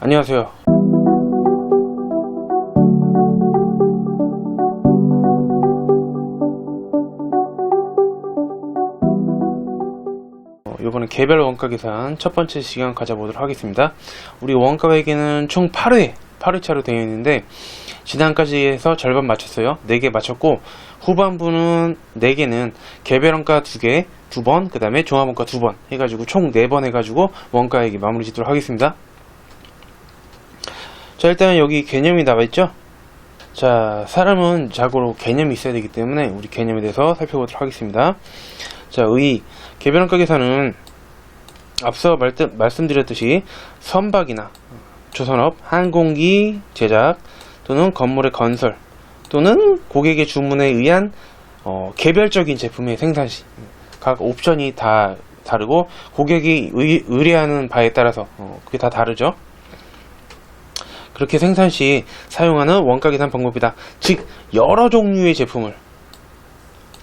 안녕하세요. 이번에 개별 원가 계산 첫 번째 시간 가져보도록 하겠습니다. 우리 원가 회계는 총 8회차로 되어 있는데 지난까지 해서 절반 맞췄어요. 4개 맞췄고 후반부는 4개는 개별 원가 2개 2번, 그 다음에 종합 원가 2번 해가지고 총 4번 해가지고 원가 회계 마무리 짓도록 하겠습니다. 자, 일단 여기 개념이 나와있죠. 자, 사람은 자고로 개념이 있어야 되기 때문에 우리 개념에 대해서 살펴보도록 하겠습니다. 자, 개별 원가 계산은 앞서 말씀드렸듯이 선박이나 조선업, 항공기 제작 또는 건물의 건설 또는 고객의 주문에 의한 개별적인 제품의 생산시, 각 옵션이 다 다르고 고객이 의뢰하는 바에 따라서 그게 다 다르죠. 그렇게 생산 시 사용하는 원가 계산 방법이다. 즉 여러 종류의 제품을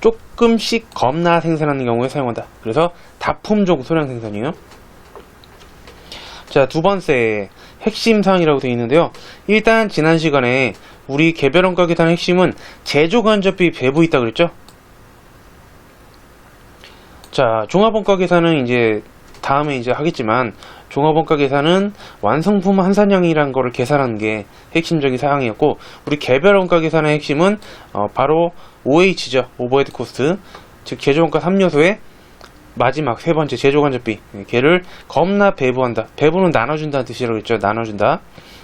조금씩 겁나 생산하는 경우에 사용한다. 그래서 다품종 소량 생산이에요. 자, 두 번째 핵심 사항이라고 되어 있는데요. 일단 지난 시간에 우리 개별 원가 계산의 핵심은 제조 간접비 배부 있다 그랬죠. 자, 종합 원가 계산은 이제 다음에 이제 하겠지만 종합 원가 계산은 완성품 한산량이라는 거를 계산하는 게 핵심적인 사항이었고, 우리 개별 원가 계산의 핵심은 바로 OH죠. 오버헤드 코스트. 즉 제조 원가 3요소의 마지막 세 번째 제조 간접비, 걔를 겁나 배부한다. 배부는 나눠준다는 뜻이라고 했죠. 나눠준다.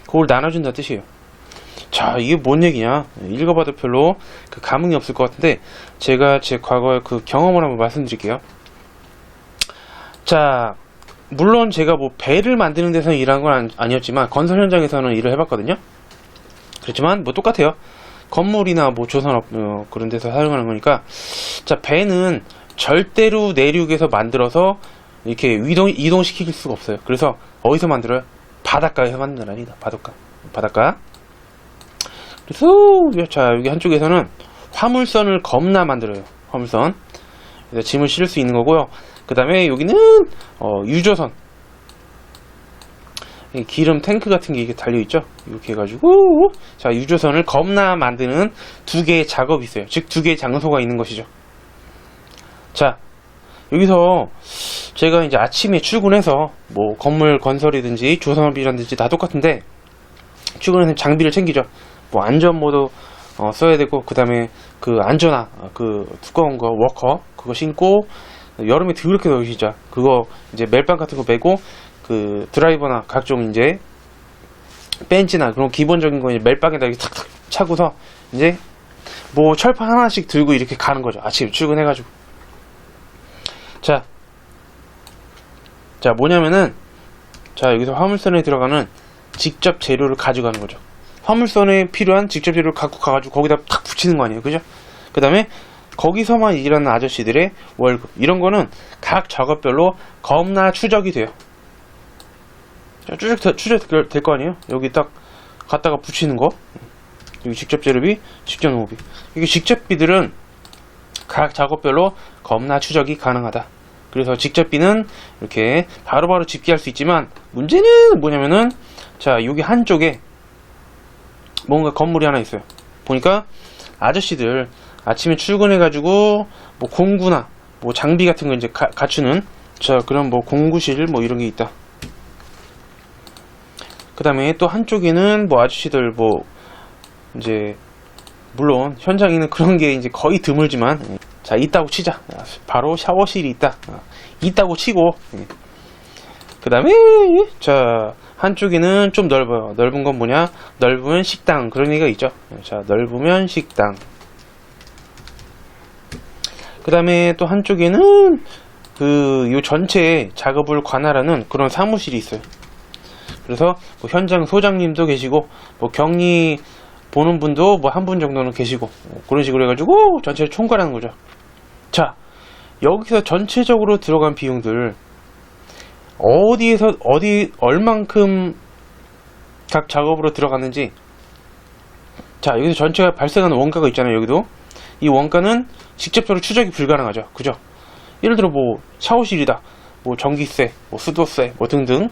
그걸 나눠준다는 뜻이에요. 자, 이게 뭔 얘기냐? 읽어봐도 별로 그 감흥이 없을 것 같은데 제가 제 과거의 그 경험을 한번 말씀드릴게요. 자, 물론 제가 뭐 배를 만드는 데서 일한 건 아니었지만 건설 현장에서는 일을 해봤거든요. 그렇지만 뭐 똑같아요. 건물이나 뭐 조선업 그런 데서 사용하는 거니까. 자, 배는 절대로 내륙에서 만들어서 이렇게 이동시킬 수가 없어요. 그래서 어디서 만들어요? 바닷가에서 만들어니다. 바닷가. 그래서 자, 여기 한쪽에서는 화물선을 겁나 만들어요. 화물선. 그래서 짐을 실을 수 있는 거고요. 그 다음에 여기는 유조선, 기름 탱크 같은 게 이렇게 달려있죠. 이렇게 해가지고 자, 유조선을 겁나 만드는 두 개의 작업이 있어요. 즉 두 개의 장소가 있는 것이죠. 자, 여기서 제가 이제 아침에 출근해서 뭐 건물 건설이든지 조선업이라든지 다 똑같은데 출근해서 장비를 챙기죠. 뭐 안전모도 써야 되고, 그 다음에 그 안전화, 그 두꺼운 거 워커 그거 신고, 여름에 더럽게 더워 진짜. 그거 이제 멜빵 같은 거 메고, 그 드라이버나 각종 이제 벤치나 그런 기본적인 거 이제 멜빵에다 이렇게 탁탁 차고서 이제 뭐 철판 하나씩 들고 이렇게 가는 거죠. 아침 출근해가지고. 자, 뭐냐면은, 자, 여기서 화물선에 들어가는 직접 재료를 가져가는 거죠. 화물선에 필요한 직접 재료를 갖고 가가지고 거기다 탁 붙이는 거 아니에요. 그죠? 그 다음에 거기서만 일하는 아저씨들의 월급, 이런 거는 각 작업별로 겁나 추적이 돼요. 추적 될 거 아니에요. 여기 딱 갖다가 붙이는 거, 여기 직접 재료비, 직접 노무비. 이게 직접비들은 각 작업별로 겁나 추적이 가능하다. 그래서 직접비는 이렇게 바로바로 집계할 수 있지만, 문제는 뭐냐면은, 자, 여기 한쪽에 뭔가 건물이 하나 있어요. 보니까 아저씨들 아침에 출근해가지고 뭐 공구나 뭐 장비 같은 거 이제 갖추는, 자, 그런 뭐 공구실 뭐 이런 게 있다. 그 다음에 또 한쪽에는 뭐 아저씨들 뭐 이제 물론 현장에는 그런 게 이제 거의 드물지만, 자, 있다고 치자. 바로 샤워실이 있다고 치고, 그 다음에 자, 한쪽에는 좀 넓어요. 넓은 건 뭐냐? 넓으면 식당, 그런 얘기가 있죠. 자, 넓으면 식당. 그 다음에 또 한쪽에는 요 전체 작업을 관할하는 그런 사무실이 있어요. 그래서 뭐 현장 소장님도 계시고, 뭐 격리 보는 분도 뭐 한 분 정도는 계시고, 그런 식으로 해가지고 전체를 총괄하는 거죠. 자, 여기서 전체적으로 들어간 비용들 어디에서 얼만큼 각 작업으로 들어갔는지, 자, 여기서 전체가 발생하는 원가가 있잖아요. 여기도 이 원가는 직접적으로 추적이 불가능하죠. 그죠? 예를 들어 뭐 샤워실이다, 뭐 전기세, 뭐 수도세, 뭐 등등,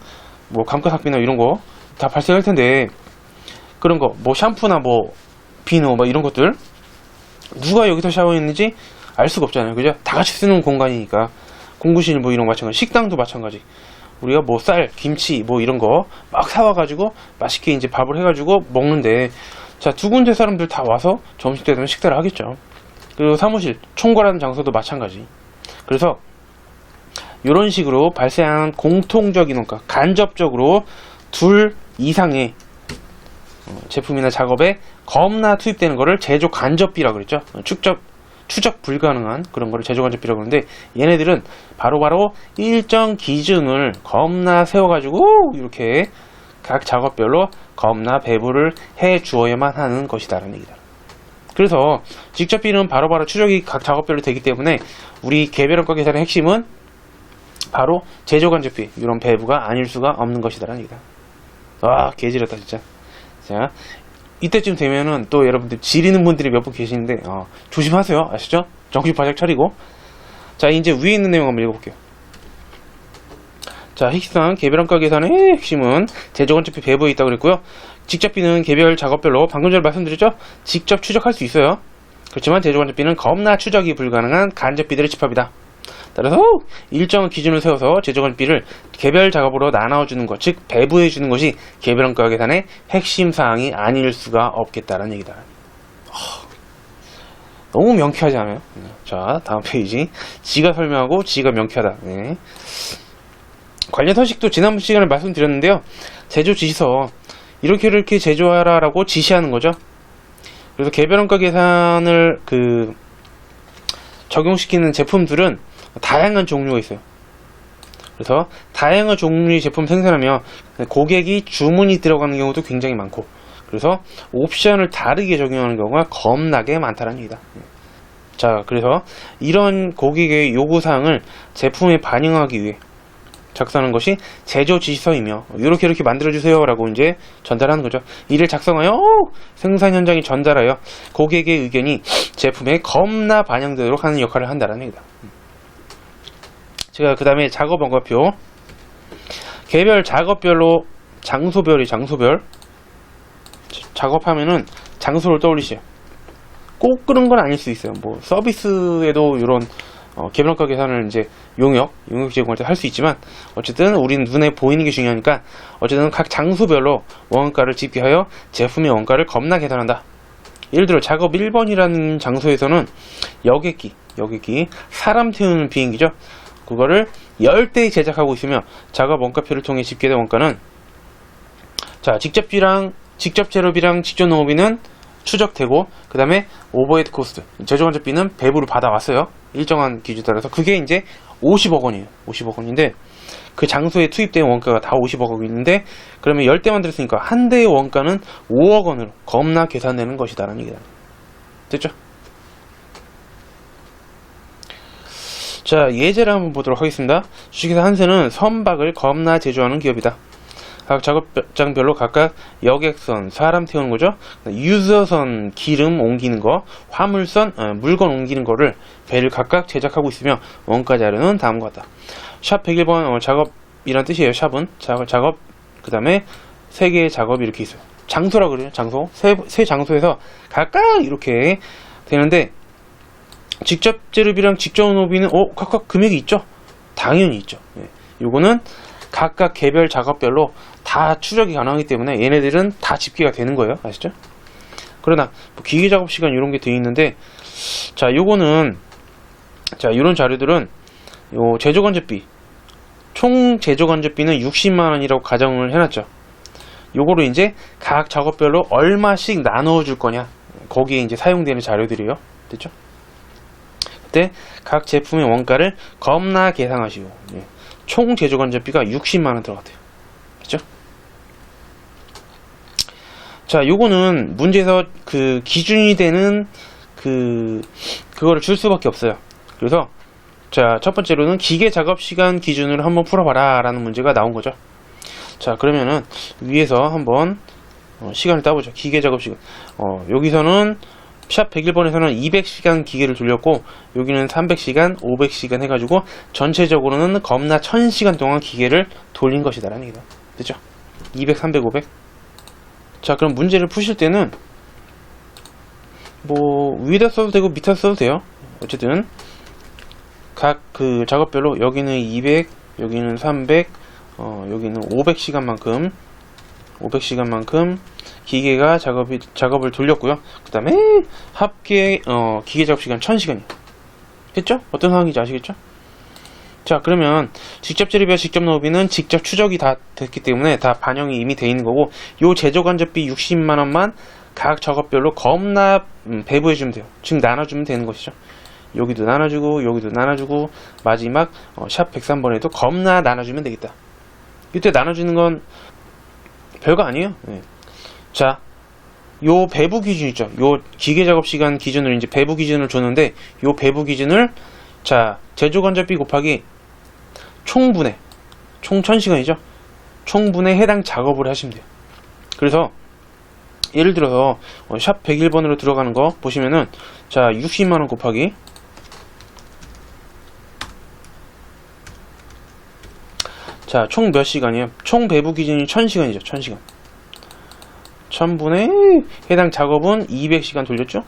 뭐 감가상비나 이런 거 다 발생할 텐데, 그런 거, 뭐 샴푸나 뭐 비누 뭐 이런 것들 누가 여기서 샤워했는지 알 수가 없잖아요. 그죠? 다 같이 쓰는 공간이니까. 공구실 뭐 이런 거 마찬가지, 식당도 마찬가지. 우리가 뭐 쌀, 김치 뭐 이런 거 막 사와가지고 맛있게 이제 밥을 해가지고 먹는데, 자, 두 군데 사람들 다 와서 점심때 되면 식사를 하겠죠. 그리고 사무실, 총괄하는 장소도 마찬가지. 그래서 이런 식으로 발생한 공통적인 원가, 간접적으로 둘 이상의 제품이나 작업에 겁나 투입되는 거를 제조 간접비라고 그랬죠. 추적 불가능한 그런 거를 제조 간접비라고 그러는데, 얘네들은 바로바로 일정 기준을 겁나 세워가지고 이렇게 각 작업별로 겁나 배부를 해 주어야만 하는 것이다라는 얘기다. 그래서 직접비는 바로바로 추적이 각 작업별로 되기 때문에 우리 개별원가 계산의 핵심은 바로 제조 간접비, 이런 배부가 아닐 수가 없는 것이다라는 얘기다. 와, 개지렸다 진짜. 자, 이때쯤 되면은 또 여러분들 지리는 분들이 몇 분 계시는데 조심하세요. 아시죠? 정신 바짝 차리고. 자, 이제 위에 있는 내용 한번 읽어볼게요. 자, 핵심 개별원가 계산의 핵심은 제조 간접비 배부에 있다고 그랬고요. 직접비는 개별 작업별로 방금 전에 말씀드렸죠? 직접 추적할 수 있어요. 그렇지만 제조 간접비는 겁나 추적이 불가능한 간접비들의 집합이다. 따라서 일정 기준을 세워서 제조 간접비를 개별 작업으로 나눠주는 것, 즉 배부해주는 것이 개별원가 계산의 핵심 사항이 아닐 수가 없겠다라는 얘기다. 너무 명쾌하지 않아요? 자, 다음 페이지. 지가 설명하고 지가 명쾌하다. 네. 관련 서식도 지난번 시간에 말씀드렸는데요. 제조 지시서 이렇게 제조하라라고 지시하는 거죠. 그래서 개별원가 계산을 적용시키는 제품들은 다양한 종류가 있어요. 그래서 다양한 종류의 제품 생산하면 고객이 주문이 들어가는 경우도 굉장히 많고, 그래서 옵션을 다르게 적용하는 경우가 겁나게 많다는 얘기다. 자, 그래서 이런 고객의 요구사항을 제품에 반영하기 위해 작성하는 것이 제조 지시서이며, 이렇게 만들어주세요 라고 이제 전달하는 거죠. 이를 작성하여 생산 현장에 전달하여 고객의 의견이 제품에 겁나 반영되도록 하는 역할을 한다는 얘기다. 제가 그 다음에 작업 원가표, 개별 작업별로 장소별 작업하면은 장소를 떠올리세요. 꼭 그런 건 아닐 수 있어요. 뭐 서비스에도 이런 개별원가 계산을 이제 용역 제공할 때 할 수 있지만, 어쨌든 우리는 눈에 보이는 게 중요하니까 어쨌든 각 장소별로 원가를 집계하여 제품의 원가를 겁나 계산한다. 예를 들어 작업 1번이라는 장소에서는 여객기 사람 태우는 비행기죠. 그거를 10대 제작하고 있으며 작업 원가표를 통해 집계된 원가는, 자, 직접 재료비랑 직접 농업비는 추적되고, 그 다음에 오버헤드 코스트, 제조 간접비는 배부를 받아왔어요. 일정한 기준에 따라서. 그게 이제 50억 원이에요. 50억 원인데 그 장소에 투입된 원가가 다 50억 원인데, 그러면 10대 만들었으니까 한 대의 원가는 5억 원으로 겁나 계산되는 것이다라는 얘기다. 됐죠? 자, 예제를 한번 보도록 하겠습니다. 주식회사 한세는 선박을 겁나 제조하는 기업이다. 각 작업장별로 각각 여객선, 사람 태우는 거죠. 유서선, 기름 옮기는 거, 화물선, 물건 옮기는 거를 배를 각각 제작하고 있으며 원가 자료는 다음과 같다. 샵 101번 작업이란 뜻이에요. 샵은 작업, 그 다음에 세 개의 작업이 이렇게 있어요. 장소라고 그래요. 장소. 세 장소에서 각각 이렇게 되는데, 직접 재료비랑 직접 농업비는 각각 금액이 있죠? 당연히 있죠. 요거는 각각 개별 작업별로 다 추적이 가능하기 때문에 얘네들은 다 집계가 되는 거예요. 아시죠? 그러나 뭐 기계 작업 시간 이런 게 되어 있는데, 자, 요거는, 자, 이런 자료들은 요 제조 간접비, 총 제조 간접비는 60만 원이라고 가정을 해놨죠. 요거를 이제 각 작업별로 얼마씩 나누어 줄 거냐, 거기에 이제 사용되는 자료들이에요. 됐죠? 그때 각 제품의 원가를 겁나 계산하시고, 총 제조 간접비가 60만 원 들어갔대요. 그죠? 자, 요거는 문제에서 그 기준이 되는 그거를 줄 수밖에 없어요. 그래서, 자, 첫 번째로는 기계 작업 시간 기준으로 한번 풀어봐라 라는 문제가 나온 거죠. 자, 그러면은 위에서 한번 시간을 따보죠. 기계 작업 시간. 여기서는 샵 101번에서는 200시간 기계를 돌렸고, 여기는 300시간, 500시간 해가지고 전체적으로는 겁나 1000시간 동안 기계를 돌린 것이다라는 얘기다. 됐죠? 200, 300, 500. 자, 그럼 문제를 푸실 때는 뭐 위에다 써도 되고 밑에다 써도 돼요. 어쨌든 각 그 작업별로 여기는 200, 여기는 300, 여기는 500시간만큼 기계가 작업을 돌렸고요. 그 다음에 합계 기계 작업 시간 1000시간이에요. 됐죠? 어떤 상황인지 아시겠죠? 자, 그러면 직접 재료비와 직접 노후비는 직접 추적이 다 됐기 때문에 다 반영이 이미 돼 있는 거고, 요 제조간접비 60만원만 각 작업별로 겁나 배부해주면 돼요. 즉 나눠주면 되는 것이죠. 여기도 나눠주고 여기도 나눠주고 마지막 샵 103번에도 겁나 나눠주면 되겠다. 이때 나눠주는 건 별거 아니에요. 네. 자, 요 배부 기준 있죠. 요 기계 작업 시간 기준으로 이제 배부 기준을 줬는데, 요 배부 기준을 자 제조간접비 곱하기 총분해, 총 1000시간이죠. 총분해 해당 작업을 하시면 돼요. 그래서 예를 들어서 샵 101번으로 들어가는 거 보시면은 자 60만원 곱하기 자 총 몇 시간이에요? 총 배부 기준이 1000시간이죠. 1000시간 1000분의 해당 작업은 200시간 돌렸죠.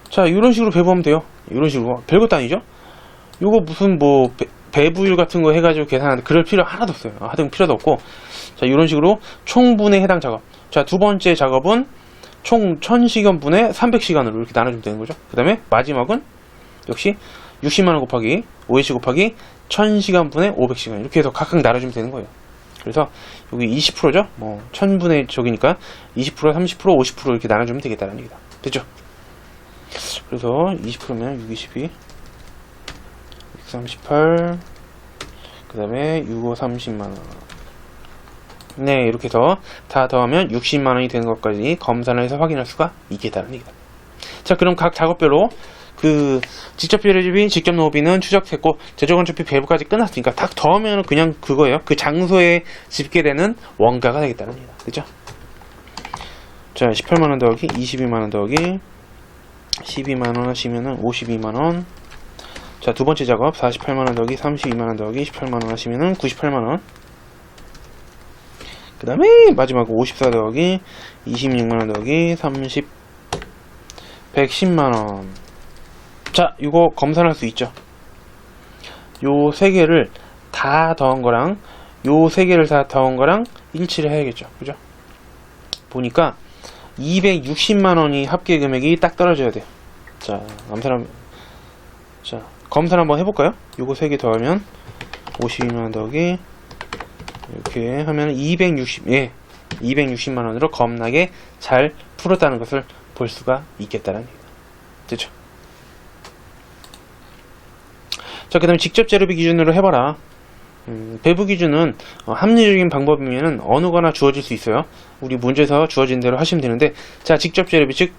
자 이런 식으로 배부하면 돼요. 이런 식으로 별것도 아니죠. 요거 무슨 뭐 배부율 같은 거 해가지고 계산하는데 그럴 필요 하나도 없어요. 하등 필요도 없고, 자 이런 식으로 총분의 해당 작업. 자 두 번째 작업은 총 1000시간 분의 300시간으로 이렇게 나눠주면 되는 거죠. 그 다음에 마지막은 역시 60만원 곱하기 OH 곱하기 1000시간 분의 500시간 이렇게 해서 각각 나눠주면 되는 거예요. 그래서 여기 20%죠. 뭐 1000분의 저기니까 20%, 30%, 50% 이렇게 나눠주면 되겠다는 얘기다. 됐죠? 그래서 20%면 6, 22, 638, 그 다음에 65, 30만원. 네, 이렇게 해서 다 더하면 60만원이 되는 것까지 검사를 해서 확인할 수가 있겠다는 얘기다. 자, 그럼 각 작업별로 그 직접 재료비, 직접 노후비는 추적했고, 제조건축비 배부까지 끝났으니까 딱 더하면 그냥 그거예요. 그 장소에 집계되는 원가가 되겠다는 얘기다. 그죠? 자, 18만원 더하기 22만원 더하기 12만원 하시면은 52만원. 자, 두 번째 작업 48만원 더하기 32만원 더하기 18만원 하시면은 98만원. 그 다음에 마지막 54 더하기 26만원 더하기 30 110만원. 자, 이거 검사할 수 있죠. 요 세 개를 다 더한 거랑 요 세 개를 다 더한 거랑 일치를 해야겠죠. 그죠? 보니까 260만원이 합계 금액이 딱 떨어져야 돼요. 자, 검사를 한번 해볼까요? 요거 3개 더하면 52만원 더하기 이렇게 하면 260만원으로 겁나게 잘 풀었다는 것을 볼 수가 있겠다는 얘기다. 됐죠? 자, 그 다음에 직접 재료비 기준으로 해봐라. 배부 기준은 합리적인 방법이면 어느 거나 주어질 수 있어요. 우리 문제에서 주어진 대로 하시면 되는데, 자, 직접 재료비, 즉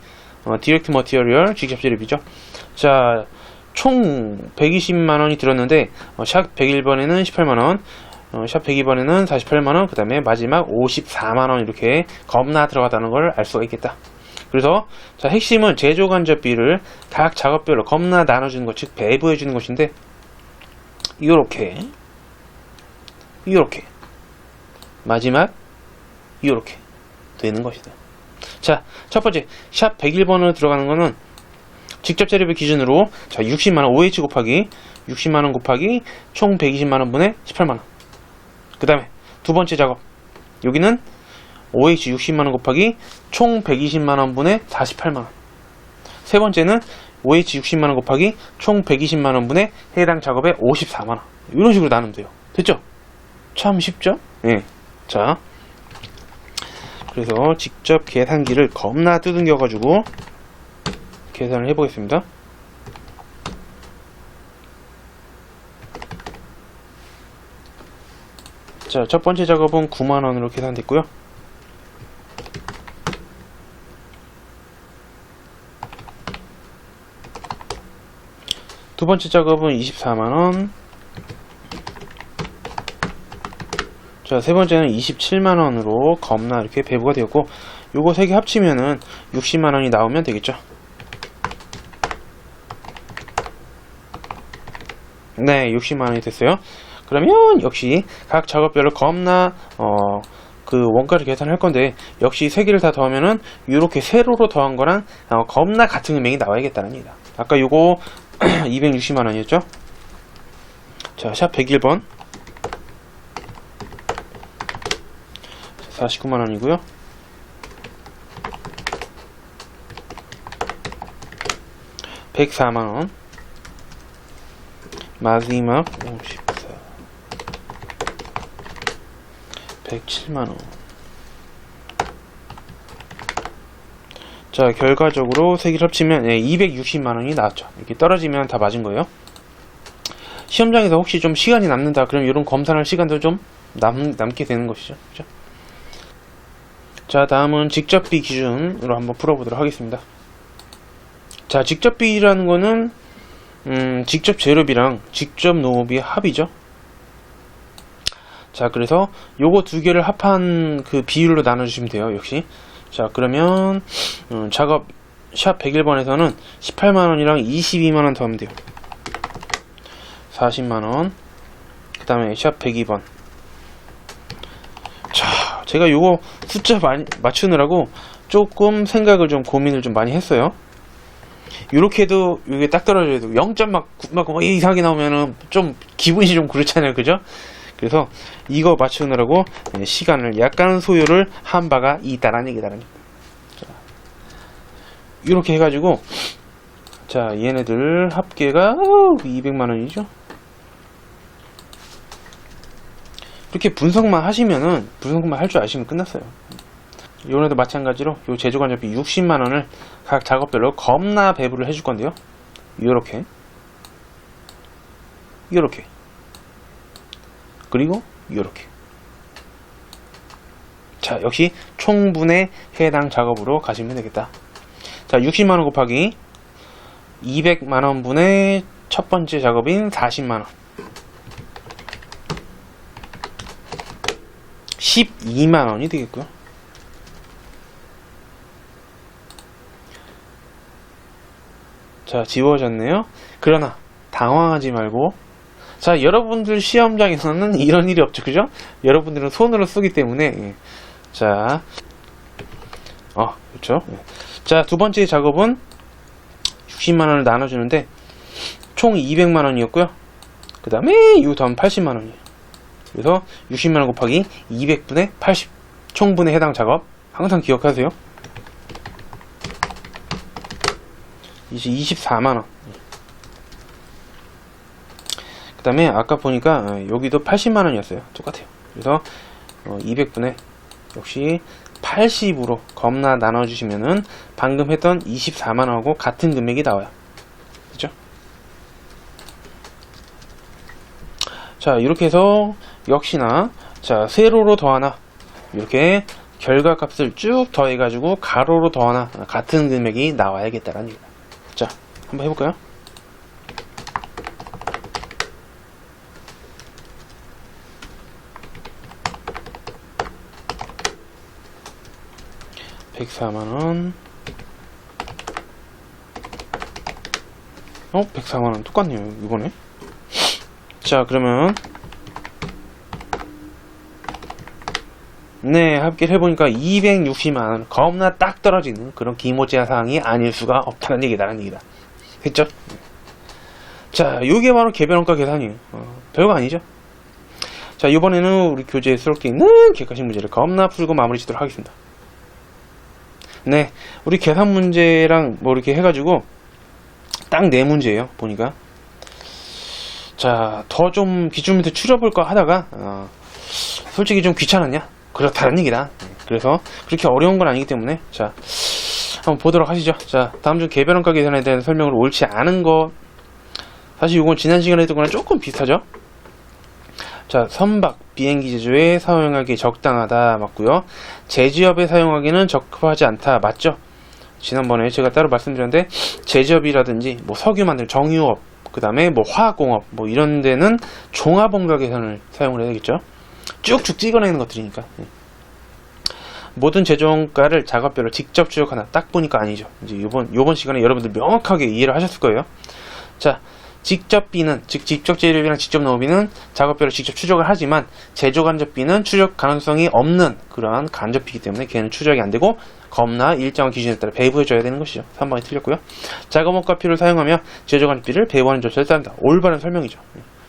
디렉트 머티리얼 직접 재료비죠. 자, 총 120만원이 들었는데 샵 101번에는 18만원, 샵 102번에는 48만원, 그 다음에 마지막 54만원 이렇게 겁나 들어갔다는 걸 알 수가 있겠다. 그래서 자, 핵심은 제조간접비를 각 작업별로 겁나 나눠주는 것, 즉 배부해주는 것인데, 이렇게 마지막 이렇게 되는 것이다. 자, 첫 번째 샵 101번으로 들어가는 거는 직접 재료비 기준으로 자 60만원 OH 곱하기 60만원 곱하기 총 120만원 분의 18만원. 그 다음에 두 번째 작업, 여기는 OH 60만원 곱하기 총 120만원 분의 48만원. 세 번째는 OH 60만원 곱하기 총 120만원 분의 해당 작업의 54만원. 이런 식으로 나누면 돼요. 됐죠? 참 쉽죠? 예. 자, 그래서 직접 계산기를 겁나 두둥겨 가지고 계산을 해보겠습니다. 자, 첫 번째 작업은 9만원으로 계산됐고요. 두 번째 작업은 24만원. 자, 세 번째는 27만원으로 겁나 이렇게 배부가 되었고, 요거 세 개 합치면은 60만원이 나오면 되겠죠. 네, 60만원이 됐어요. 그러면 역시 각 작업별로 겁나 그 원가를 계산할 건데, 역시 세 개를 다 더하면은 이렇게 세로로 더한 거랑 겁나 같은 금액이 나와야겠다는 얘기다. 아까 요거 260만 원이었죠? 자, 샵 101번 49만 원이고요. (104만원) 마지막 54 107만원. 자, 결과적으로 세 개를 합치면 260만원이 나왔죠. 이렇게 떨어지면 다 맞은 거예요. 시험장에서 혹시 좀 시간이 남는다 그럼 이런 검사할 시간도 좀 남게 되는 것이죠. 그죠? 자, 다음은 직접비 기준으로 한번 풀어보도록 하겠습니다. 자, 직접비라는 거는 직접 재료비랑 직접 농업비의 합이죠. 자, 그래서 요거 두 개를 합한 그 비율로 나눠주시면 돼요. 역시. 자, 그러면 작업 샵 101번에서는 18만원이랑 22만원 더하면 돼요. 40만원. 그 다음에 샵 102번. 자, 제가 요거 숫자 맞추느라고 조금 생각을 좀 고민을 좀 많이 했어요. 요렇게 해도 이게 딱 떨어져야 돼. 0점 막 이상하게 나오면은 좀 기분이 좀 그렇잖아요. 그죠? 그래서 이거 맞추느라고 시간을 약간 소요를 한 바가 있다라는 얘기다라는 얘기다. 이렇게 해가지고, 자, 얘네들 합계가 200만원이죠. 이렇게 분석만 하시면은, 분석만 할 줄 아시면 끝났어요. 요번에도 마찬가지로 요 제조관장비 60만원을 각 작업별로 겁나 배부를 해줄 건데요. 요렇게 그리고 요렇게. 자, 역시 총분에 해당 작업으로 가시면 되겠다. 자, 60만원 곱하기 200만원 분의 첫 번째 작업인 40만원 12만원이 되겠고요. 자, 지워졌네요. 그러나 당황하지 말고, 자, 여러분들 시험장에서는 이런 일이 없죠. 그죠? 여러분들은 손으로 쓰기 때문에. 자, 그렇죠. 자, 두 번째 작업은 60만원을 나눠주는데 총 200만원이었고요. 그 다음에 이거 더하면 80만원이에요. 그래서 60만원 곱하기 200분의 80 총분에 해당 작업 항상 기억하세요. 이제 24만원. 그 다음에 아까 보니까 여기도 80만원이었어요. 똑같아요. 그래서 200분의 역시 80으로 겁나 나눠주시면은 방금 했던 24만원하고 같은 금액이 나와요. 그죠? 자, 이렇게 해서 역시나, 자, 세로로 더하나 이렇게 결과값을 쭉 더해가지고 가로로 더하나 같은 금액이 나와야겠다라는 얘기다. 자, 한번 해볼까요? (104만원) 104만원 똑같네요 이번에. 자, 그러면 네, 합계를 해보니까 260만원 겁나 딱 떨어지는 그런 기모자 사항이 아닐 수가 없다는 얘기다라는 얘기다. 했죠? 자, 요게 바로 개별원가 계산이에요. 별거 아니죠? 자, 이번에는 우리 교재에 수록되어 있는 객관식 문제를 겁나 풀고 마무리 짓도록 하겠습니다. 네, 우리 계산 문제랑 뭐 이렇게 해가지고 딱 4문제예요 보니까. 자, 더 좀 기출 문제 추려볼까 하다가 솔직히 좀 귀찮았냐? 그렇다는 얘기다. 그래서 그렇게 어려운 건 아니기 때문에, 자, 한번 보도록 하시죠. 자, 다음 중 개별원가 계산에 대한 설명을 옳지 않은 것, 사실 이건 지난 시간에 했던 거랑 조금 비슷하죠. 자, 선박, 비행기 제조에 사용하기 적당하다 맞고요. 제지업에 사용하기는 적합하지 않다 맞죠? 지난번에 제가 따로 말씀드렸는데, 제지업이라든지 뭐 석유 만들 정유업, 그 다음에 뭐 화학공업 뭐 이런 데는 종합원가 계산을 사용을 해야 되겠죠. 쭉쭉 찍어내는 것들이니까. 모든 제조원가를 작업별로 직접 추적하나 딱 보니까 아니죠. 이제 요번 시간에 여러분들 명확하게 이해를 하셨을 거예요. 자, 직접비는, 즉 직접 재료비랑 직접 노비는 작업비를 직접 추적을 하지만 제조간접비는 추적 가능성이 없는 그러한 간접비이기 때문에 걔는 추적이 안 되고 겁나 일정한 기준에 따라 배부해줘야 되는 것이죠. 3번이 틀렸고요. 작업원가표를 사용하며 제조간접비를 배부하는 조치를 따릅니다. 올바른 설명이죠.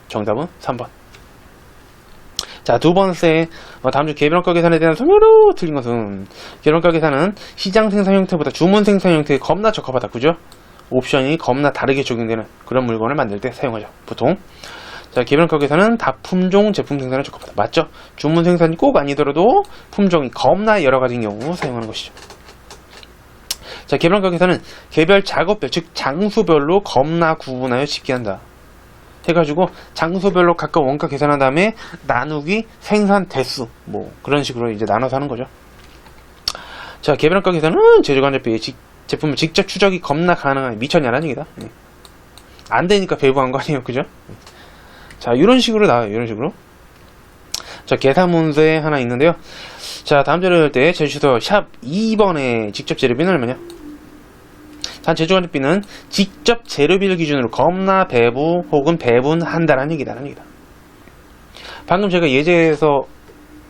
정답은 3번. 자, 두 번째, 다음 주 개별원가 계산에 대한 설명으로 틀린 것은, 개별원가 계산은 시장 생산 형태보다 주문 생산 형태에 겁나 적합하다. 그죠? 옵션이 겁나 다르게 적용되는 그런 물건을 만들 때 사용하죠. 보통. 자, 개별원가 계산은 다품종 제품 생산에 적합하다. 맞죠? 주문 생산이 꼭 아니더라도 품종이 겁나 여러 가지인 경우 사용하는 것이죠. 자, 개별원가 계산은 개별 작업별, 즉 장소별로 겁나 구분하여 집계한다. 해가지고 장소별로 각각 원가 계산한 다음에 나누기 생산 대수, 뭐 그런 식으로 이제 나눠서 하는 거죠. 자, 개별원가 계산은 제조간접비 제품을 직접 추적이 겁나 가능한 미쳤냐라는 얘기다. 안 되니까 배부한 거 아니에요, 그죠? 자, 이런 식으로 나와요. 이런 식으로. 자, 계산 문제 하나 있는데요. 자, 다음 자료 할 때 제주서 샵 2번의 직접 재료비는 얼마냐? 단 제조간접비는 직접 재료비를 기준으로 겁나 배부 혹은 배분한다라는 얘기다라는 얘기다. 방금 제가 예제에서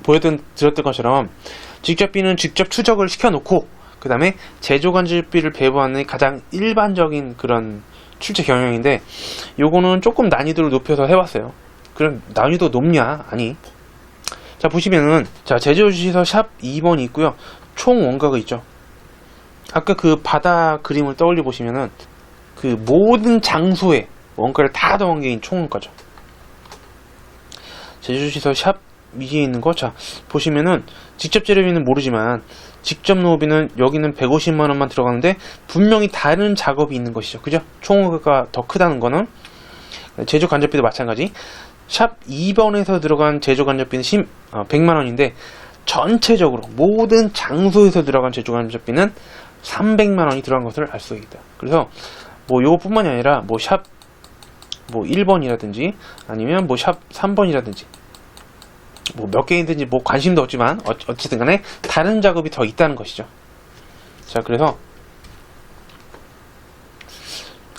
드렸던 것처럼 직접비는 직접 추적을 시켜놓고 그 다음에 제조간접비를 배부하는 가장 일반적인 그런 출제 경영인데 요거는 조금 난이도를 높여서 해봤어요. 그럼 난이도 높냐? 아니. 자, 보시면은 자, 제조주시서 샵 2번이 있고요. 총 원가가 있죠. 아까 그 바다 그림을 떠올려 보시면은 그 모든 장소에 원가를 다 더한 게 총 원가죠. 제조시설 샵 위에 있는 거, 자 보시면은 직접 재료비는 모르지만 직접 노비는 여기는 150만원만 들어가는데 분명히 다른 작업이 있는 것이죠. 그죠? 총 원가가 더 크다는 거는 제조 간접비도 마찬가지. 샵 2번에서 들어간 제조 간접비는 100만원인데 전체적으로 모든 장소에서 들어간 제조 간접비는 300만원이 들어간 것을 알 수 있다. 그래서 뭐 요것뿐만이 아니라 뭐 샵 뭐 1번이라든지 아니면 뭐 샵 3번이라든지 뭐 몇 개이든지 뭐 관심도 없지만 어쨌든 간에 다른 작업이 더 있다는 것이죠. 자, 그래서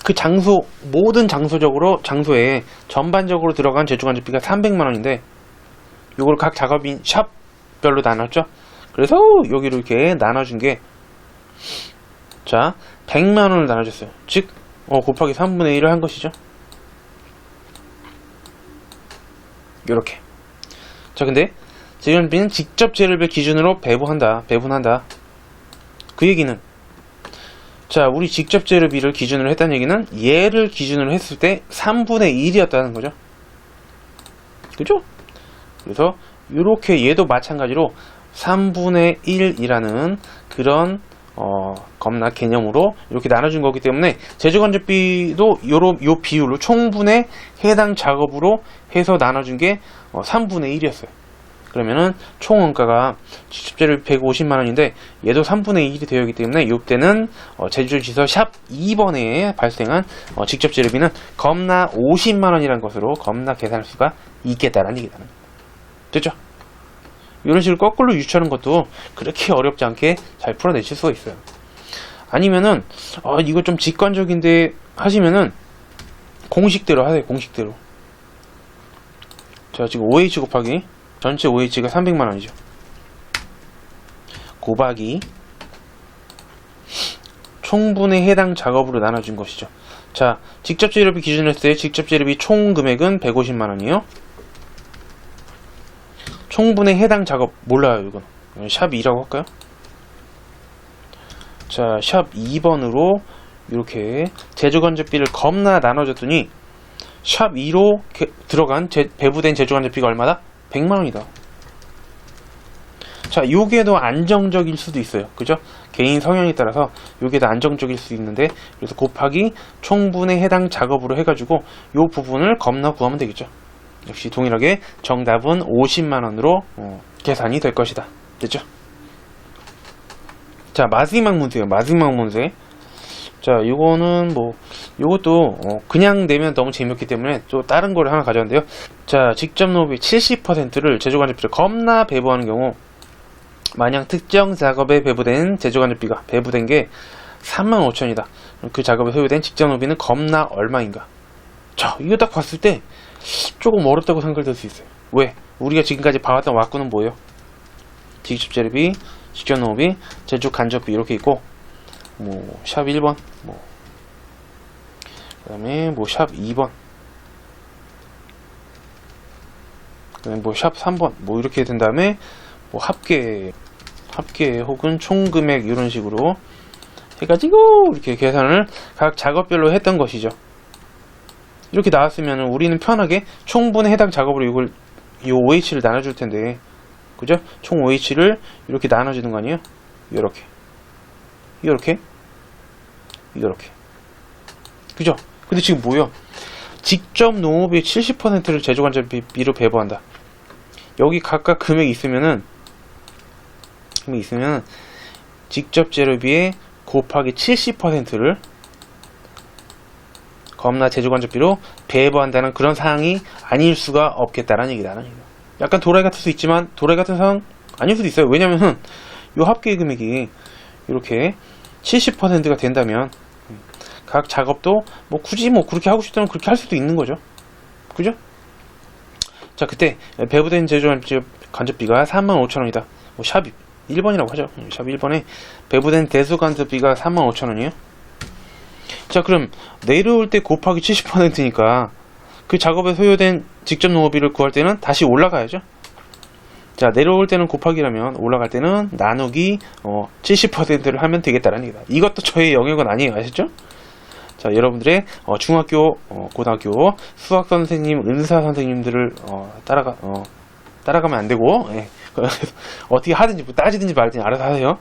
그 장소 모든 장소에 전반적으로 들어간 제조간접비가 300만원인데 요걸 각 작업인 샵별로 나눴죠. 그래서 여기로 이렇게 나눠준 게 자 100만원을 나눠줬어요. 즉 곱하기 3분의 1을 한 것이죠. 요렇게. 자, 근데 제조간접비는 직접 재료별 기준으로 배분한다. 그 얘기는 자, 우리 직접 재료비를 기준으로 했다는 얘기는 얘를 기준으로 했을 때 3분의 1이었다는 거죠. 그죠? 그래서 이렇게 얘도 마찬가지로 3분의 1이라는 그런 겁나 개념으로 이렇게 나눠준 거기 때문에 제조간접비도 요 비율로 총분의 해당 작업으로 해서 나눠준 게 3분의 1이었어요. 그러면은 총 원가가 직접재료 150만원인데 얘도 3분의 1이 되어 있기 때문에 이때는 제조지서 샵 2번에 발생한 직접재료비는 겁나 50만원이라는 것으로 겁나 계산할 수가 있겠다라는 얘기다. 됐죠? 이런 식으로 거꾸로 유추하는 것도 그렇게 어렵지 않게 잘 풀어내실 수가 있어요. 아니면은 이거 좀 직관적인데 하시면은 공식대로 하세요. 공식대로. 자, 지금 OH 곱하기 전체 OH가 300만원이죠. 곱하기 총분의 해당 작업으로 나눠준 것이죠. 자, 직접 재료비 기준으로 했을 때 직접 재료비 총 금액은 150만원이에요. 총분의 해당 작업 몰라요. 이건 샵 2라고 할까요? 자, 샵 2번으로 이렇게 제조간접비를 겁나 나눠줬더니 샵 2로 들어간 배부된 제조간접비가 얼마다? 100만원이다. 자, 요게도 안정적일 수도 있어요. 그죠? 개인 성향에 따라서 요게 더 안정적일 수 있는데 그래서 곱하기 총분의 해당 작업으로 해가지고 요 부분을 겁나 구하면 되겠죠. 역시 동일하게 정답은 50만원으로 계산이 될 것이다. 됐죠? 자, 마지막 문제예요. 마지막 문제. 자, 이거는 뭐 요것도 그냥 내면 너무 재미없기 때문에 또 다른 거를 하나 가져왔는데요. 자, 직접 노비 70%를 제조간접비를 겁나 배부하는 경우 만약 특정 작업에 배부된 제조간접비가 배부된 게 35,000이다. 그 작업에 소요된 직접 노비는 겁나 얼마인가? 자, 이거 딱 봤을 때 조금 어렵다고 생각될 수 있어요. 왜? 우리가 지금까지 봐왔던 왁구는 뭐예요? 직접 재료비, 직접 농업비, 제조 간접비 이렇게 있고, 뭐 샵 1번, 뭐 그다음에 뭐 샵 2번, 그다음에 뭐 샵 3번, 뭐 이렇게 된 다음에 뭐 합계 혹은 총 금액 이런 식으로 해가지고 이렇게 계산을 각 작업별로 했던 것이죠. 이렇게 나왔으면 우리는 편하게 총분의 해당 작업으로 이걸 이 OH를 나눠줄 텐데, 그죠? 총 OH를 이렇게 나눠주는 거 아니에요? 이렇게, 그죠? 근데 지금 뭐예요? 직접 농업의 70%를 제조간접비로 배분한다. 여기 각각 금액이 있으면은 직접 재료비에 곱하기 70%를 겁나 제조간접비로 배분한다는 그런 사항이 아닐 수가 없겠다라는 얘기다. 약간 도라이 같을 수 있지만 도라이 같은 상황 아닐 수도 있어요. 왜냐면은 이 합계 금액이 이렇게 70%가 된다면 각 작업도 뭐 굳이 뭐 그렇게 하고 싶다면 그렇게 할 수도 있는 거죠. 그죠? 자, 그때 배부된 제조간접비가 45,000원이다. 뭐 샵 1번이라고 하죠. 샵 1번에 배부된 대수간접비가 35,000원이에요. 자, 그럼 내려올 때 곱하기 70%니까 그 작업에 소요된 직접 농업비를 구할 때는 다시 올라가야죠. 자, 내려올 때는 곱하기라면 올라갈 때는 나누기 70%를 하면 되겠다라는 얘기다. 이것도 저의 영역은 아니에요. 아셨죠? 자, 여러분들의 중학교, 고등학교 수학 선생님, 은사 선생님들을 따라가면 안 되고, 예. 어떻게 하든지 뭐 따지든지 말든지 알아서 하세요.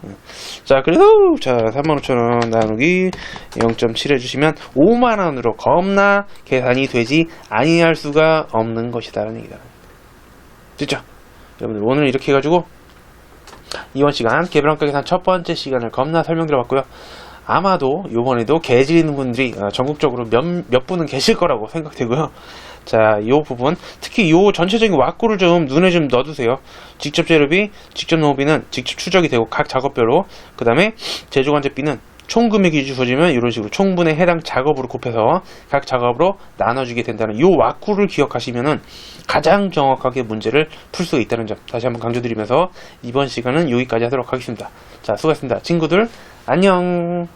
자, 그래서 자 35,000원 나누기 0.7 해주시면 5만원으로 겁나 계산이 되지 아니할 수가 없는 것이다라는 얘기다. 됐죠? 여러분들 오늘 이렇게 해가지고 이번 시간 개별원가 계산 첫 번째 시간을 겁나 설명드려봤고요. 아마도 요번에도 개지리는 분들이 전국적으로 몇 분은 계실 거라고 생각되고요. 자, 요 부분 특히 요 전체적인 왁구를 좀 눈에 좀 넣어두세요. 직접 재료비, 직접 농업비는 직접 추적이 되고 각 작업별로, 그 다음에 제조간접비는 총 금액이 주어지면 이런 식으로 총분의 해당 작업으로 곱해서 각 작업으로 나눠주게 된다는 요 왁구를 기억하시면은 가장 정확하게 문제를 풀 수 있다는 점 다시 한번 강조드리면서 이번 시간은 여기까지 하도록 하겠습니다. 자, 수고하셨습니다. 친구들 안녕.